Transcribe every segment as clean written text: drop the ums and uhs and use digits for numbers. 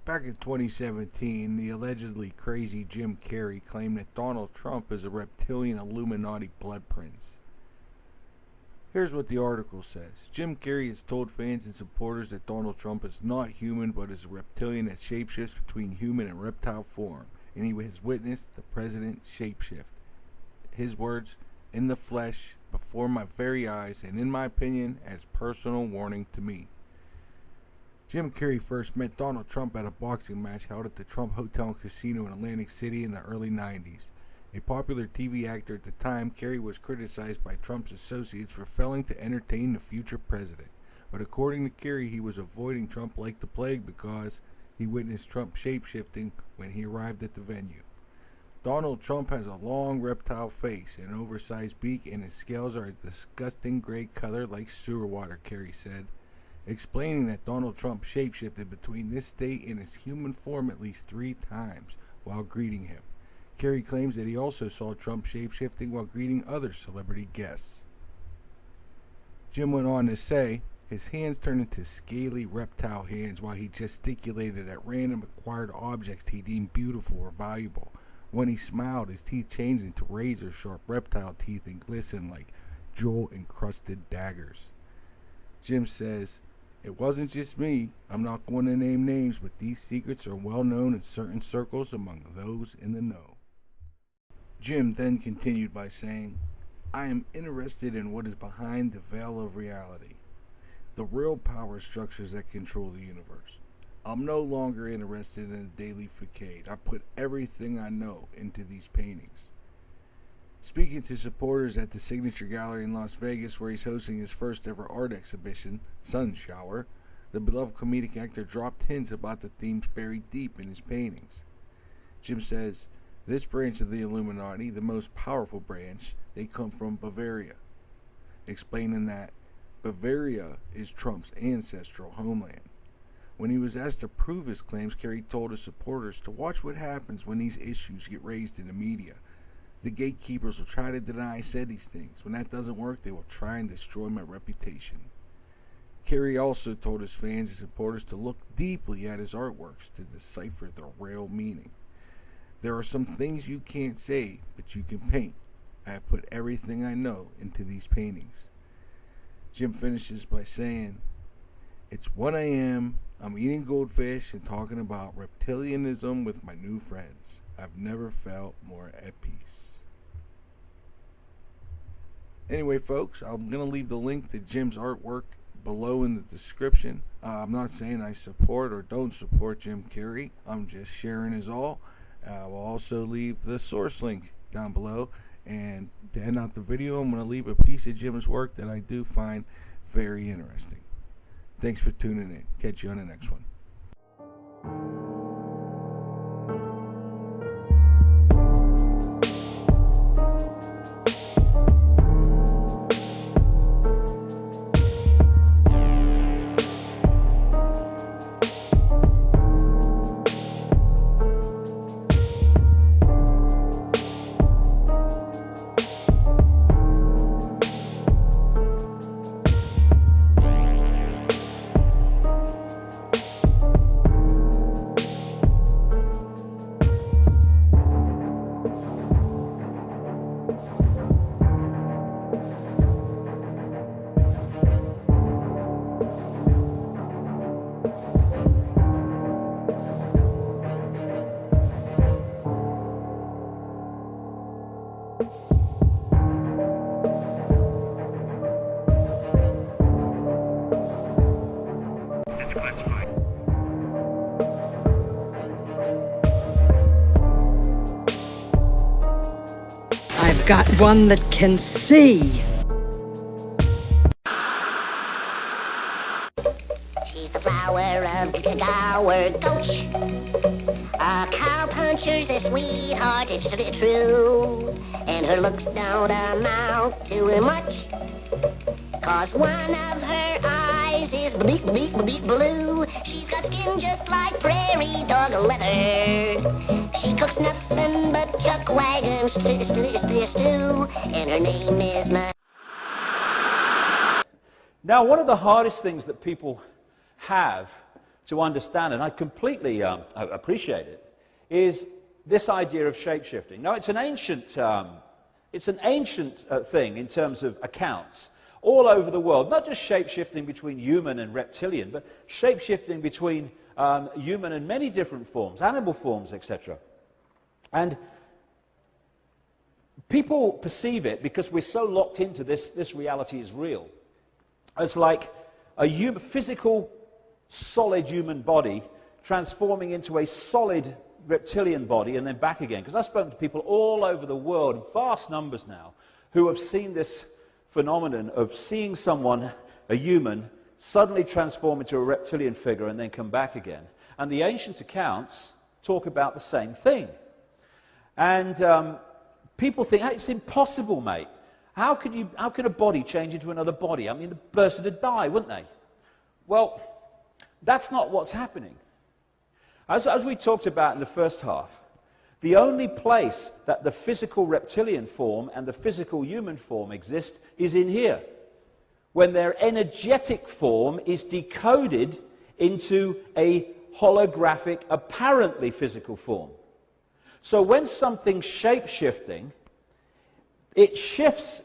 Back in 2017, the allegedly crazy Jim Carrey claimed that Donald Trump is a Reptilian-Illuminati blood prince. Here's what the article says. Jim Carrey has told fans and supporters that Donald Trump is not human but is a reptilian that shapeshifts between human and reptile form, and he has witnessed the president shapeshift. His words, in the flesh, before my very eyes, and in my opinion, as personal warning to me. Jim Carrey first met Donald Trump at a boxing match held at the Trump Hotel and Casino in Atlantic City in the early 90s. A popular TV actor at the time, Carrey was criticized by Trump's associates for failing to entertain the future president. But according to Carrey, he was avoiding Trump like the plague because he witnessed Trump shape-shifting when he arrived at the venue. Donald Trump has a long reptile face, an oversized beak, and his scales are a disgusting gray color like sewer water, Carrey said, explaining that Donald Trump shapeshifted between this state and his human form at least 3 times while greeting him. Carrey claims that he also saw Trump shapeshifting while greeting other celebrity guests. Jim went on to say, his hands turned into scaly reptile hands while he gesticulated at random acquired objects he deemed beautiful or valuable. When he smiled, his teeth changed into razor-sharp reptile teeth and glistened like jewel-encrusted daggers. Jim says, it wasn't just me. I'm not going to name names, but these secrets are well known in certain circles among those in the know. Jim then continued by saying, I am interested in what is behind the veil of reality, the real power structures that control the universe. I'm no longer interested in a daily facade. I've put everything I know into these paintings. Speaking to supporters at the Signature Gallery in Las Vegas, where he's hosting his first ever art exhibition, Sun Shower, the beloved comedic actor dropped hints about the themes buried deep in his paintings. Jim says, this branch of the Illuminati, the most powerful branch, they come from Bavaria, explaining that Bavaria is Trump's ancestral homeland. When he was asked to prove his claims, Carrey told his supporters to watch what happens when these issues get raised in the media. The gatekeepers will try to deny I said these things. When that doesn't work, they will try and destroy my reputation. Carrey also told his fans and supporters to look deeply at his artworks to decipher the real meaning. There are some things you can't say, but you can paint. I have put everything I know into these paintings. Jim finishes by saying, it's 1 a.m., I'm eating goldfish and talking about reptilianism with my new friends. I've never felt more at peace. Anyway, folks, I'm going to leave the link to Jim's artwork below in the description. I'm not saying I support or don't support Jim Carrey. I'm just sharing his all. I will also leave the source link down below. And to end out the video, I'm going to leave a piece of Jim's work that I do find very interesting. Thanks for tuning in. Catch you on the next one. I've got one that can see. She's the flower of Gower Gulch. A cowpuncher's a sweetheart, it's true. And her looks don't amount to much. 'Cause one of her eyes is blue. She's got skin just like prairie dog leather. She cooks nothing but chuck wagon stew. And her name is Now, one of the hardest things that people have to understand, and I completely appreciate it, is this idea of shape-shifting. Now, it's an ancient thing in terms of accounts all over the world, not just shape-shifting between human and reptilian, but shape-shifting between human and many different forms, animal forms, etc. And people perceive it, because we're so locked into this reality is real, as like a physical, solid human body transforming into a solid reptilian body and then back again. Because I've spoken to people all over the world, in vast numbers now, who have seen this phenomenon of seeing someone, a human, suddenly transform into a reptilian figure and then come back again. And the ancient accounts talk about the same thing. And people think, hey, it's impossible, mate. How could a body change into another body? I mean, the person would die, wouldn't they? Well, that's not what's happening. As we talked about in the first half, the only place that the physical reptilian form and the physical human form exist is in here, when their energetic form is decoded into a holographic, apparently physical form. So when something's shape-shifting, it shifts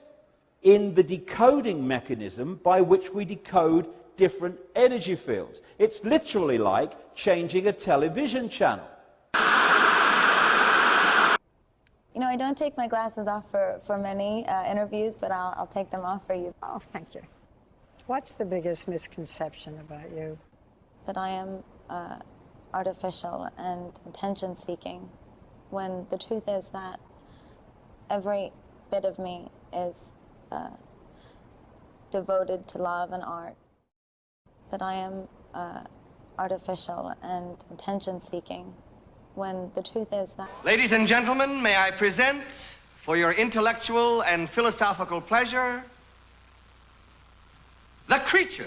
in the decoding mechanism by which we decode different energy fields. It's literally like changing a television channel. You know, I don't take my glasses off for many interviews, but I'll take them off for you. Oh, thank you. What's the biggest misconception about you? That I am artificial and attention-seeking, when the truth is that every bit of me is devoted to love and art. That I am artificial and attention-seeking, when the truth is that... Ladies and gentlemen, may I present, for your intellectual and philosophical pleasure, the creature.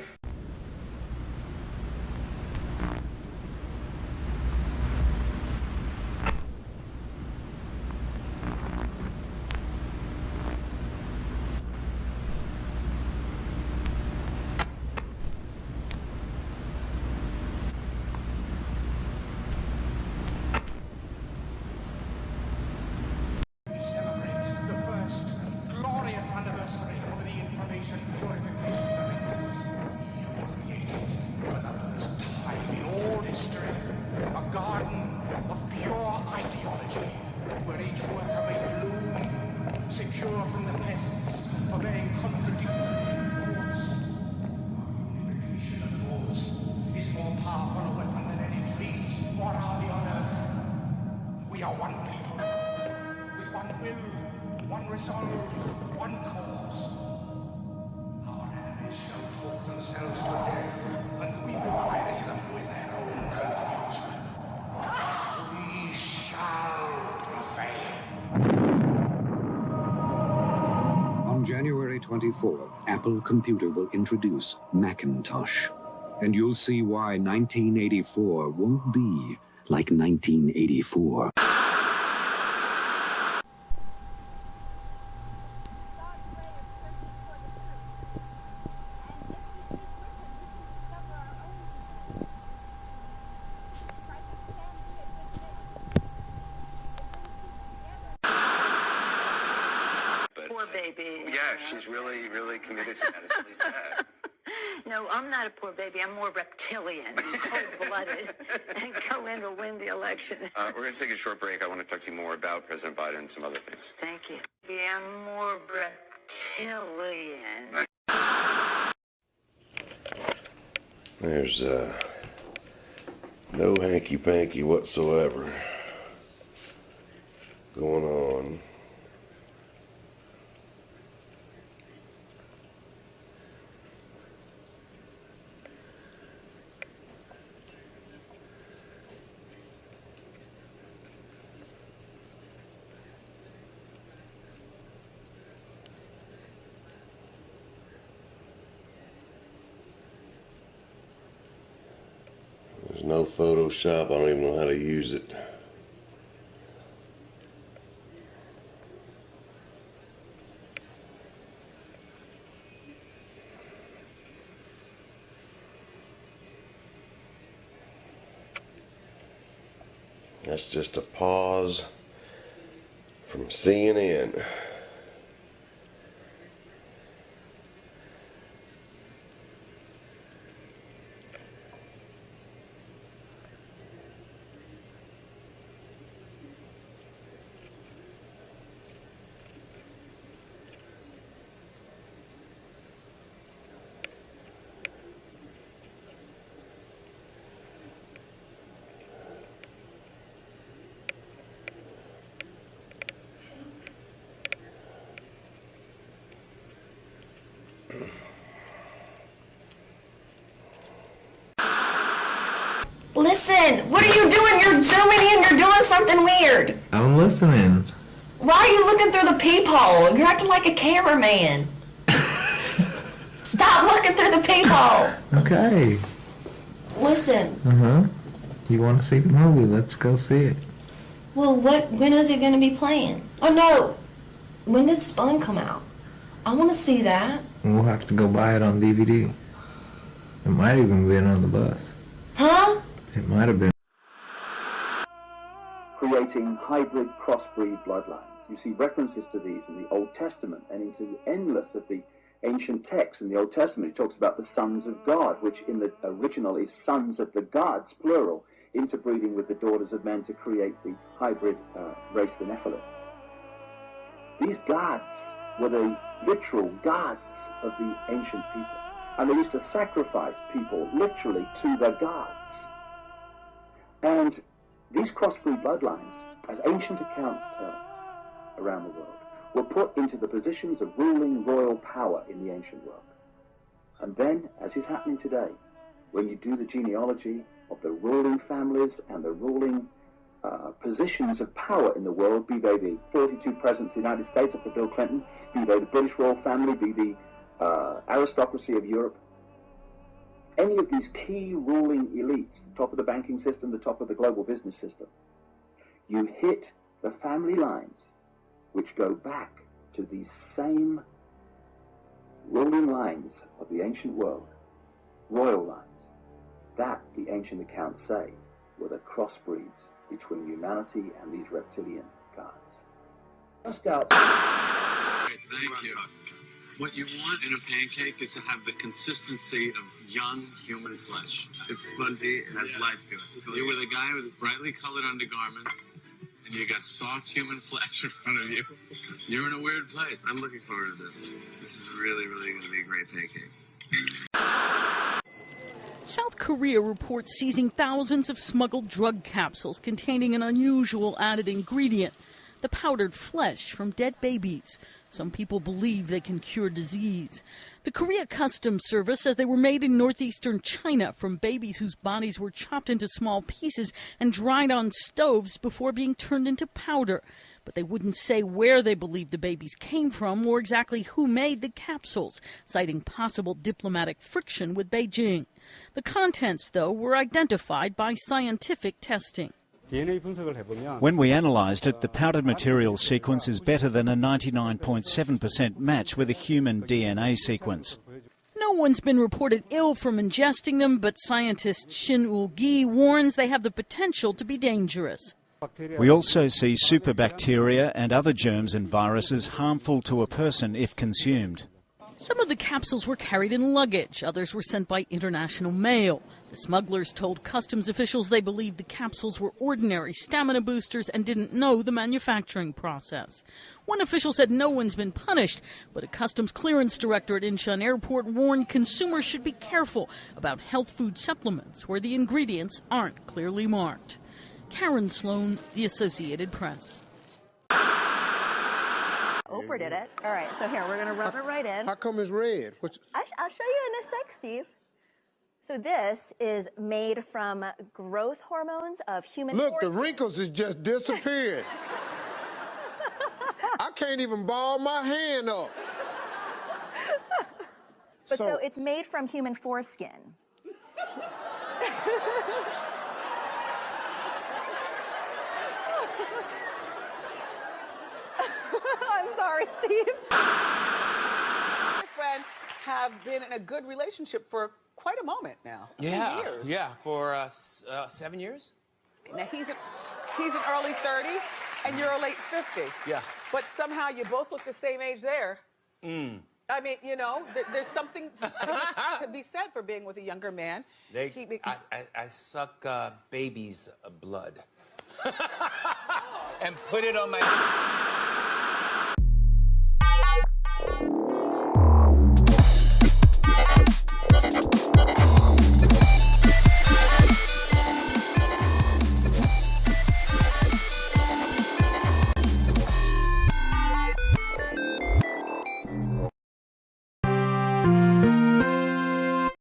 Secure from the pests, obeying contradictory thoughts. Unification of thoughts is more powerful a weapon than any fleet or army on earth. We are one people, with one will, one resolve, one cause. Our enemies shall talk themselves to death, and we will bury them with their own confusion. We shall prevail. On January 24th, Apple Computer will introduce Macintosh. And you'll see why 1984 won't be like 1984. Poor baby. Yeah, she's really, really committed to that. It's really sad. No, I'm not a poor baby. I'm more reptilian and cold-blooded and go in to win the election. We're going to take a short break. I want to talk to you more about President Biden and some other things. Thank you. Yeah, I'm more reptilian. There's no hanky-panky whatsoever going on. There's no Photoshop. I don't even know how to use it. That's just a pause from CNN. Listen, what are you doing? You're zooming in, you're doing something weird. I'm listening. Why are you looking through the peephole? You're acting like a cameraman. Stop looking through the peephole. Okay. Listen. You want to see the movie? Let's go see it. Well, when is it going to be playing? Oh, no. When did Spun come out? I want to see that. We'll have to go buy it on DVD. It might even been on the bus. Huh? It might have been. Creating hybrid crossbreed bloodlines. You see references to these in the Old Testament and into endless of the ancient texts in the Old Testament. It talks about the sons of God, which in the original is sons of the gods, plural, interbreeding with the daughters of men to create the hybrid race, the Nephilim. These gods were the literal gods of the ancient people. And they used to sacrifice people literally to the gods. And these crossbreed bloodlines, as ancient accounts tell around the world, were put into the positions of ruling royal power in the ancient world. And then, as is happening today, when you do the genealogy of the ruling families and the ruling positions of power in the world, be they the 42 presidents of the United States up to Bill Clinton, be they the British royal family, be the aristocracy of Europe, any of these key ruling elites, the top of the banking system, the top of the global business system, you hit the family lines which go back to these same ruling lines of the ancient world, royal lines, that the ancient accounts say were the crossbreeds between humanity and these reptilian gods. Just out. Thank you. What you want in a pancake is to have the consistency of young human flesh. It's spongy, it has life to it. You're with a guy with brightly colored undergarments, and you got soft human flesh in front of you. You're in a weird place. I'm looking forward to this. This is really, really going to be a great pancake. South Korea reports seizing thousands of smuggled drug capsules containing an unusual added ingredient, the powdered flesh from dead babies. Some people believe they can cure disease. The Korea Customs Service says they were made in northeastern China from babies whose bodies were chopped into small pieces and dried on stoves before being turned into powder. But they wouldn't say where they believe the babies came from or exactly who made the capsules, citing possible diplomatic friction with Beijing. The contents, though, were identified by scientific testing. When we analysed it, the powdered material sequence is better than a 99.7% match with a human DNA sequence. No one's been reported ill from ingesting them, but scientist Shin Woo-gi warns they have the potential to be dangerous. We also see superbacteria and other germs and viruses harmful to a person if consumed. Some of the capsules were carried in luggage, others were sent by international mail. The smugglers told customs officials they believed the capsules were ordinary stamina boosters and didn't know the manufacturing process. One official said no one's been punished, but a customs clearance director at Incheon Airport warned consumers should be careful about health food supplements where the ingredients aren't clearly marked. Karen Sloan, The Associated Press. Oprah did it. All right, so here, we're going to rub it right in. How come it's red? I'll show you in a sec, Steve. So this is made from growth hormones of human Look, foreskin. the wrinkles has just disappeared. I can't even ball my hand up. But so it's made from human foreskin. I'm sorry, Steve. My friend have been in a good relationship for quite a moment now. A few years. Yeah, for 7 years. Now he's he's an early 30 and you're a late 50. Yeah. But somehow you both look the same age there. Mm. I mean, you know, there's something to be said for being with a younger man. I suck baby's blood and put it on my...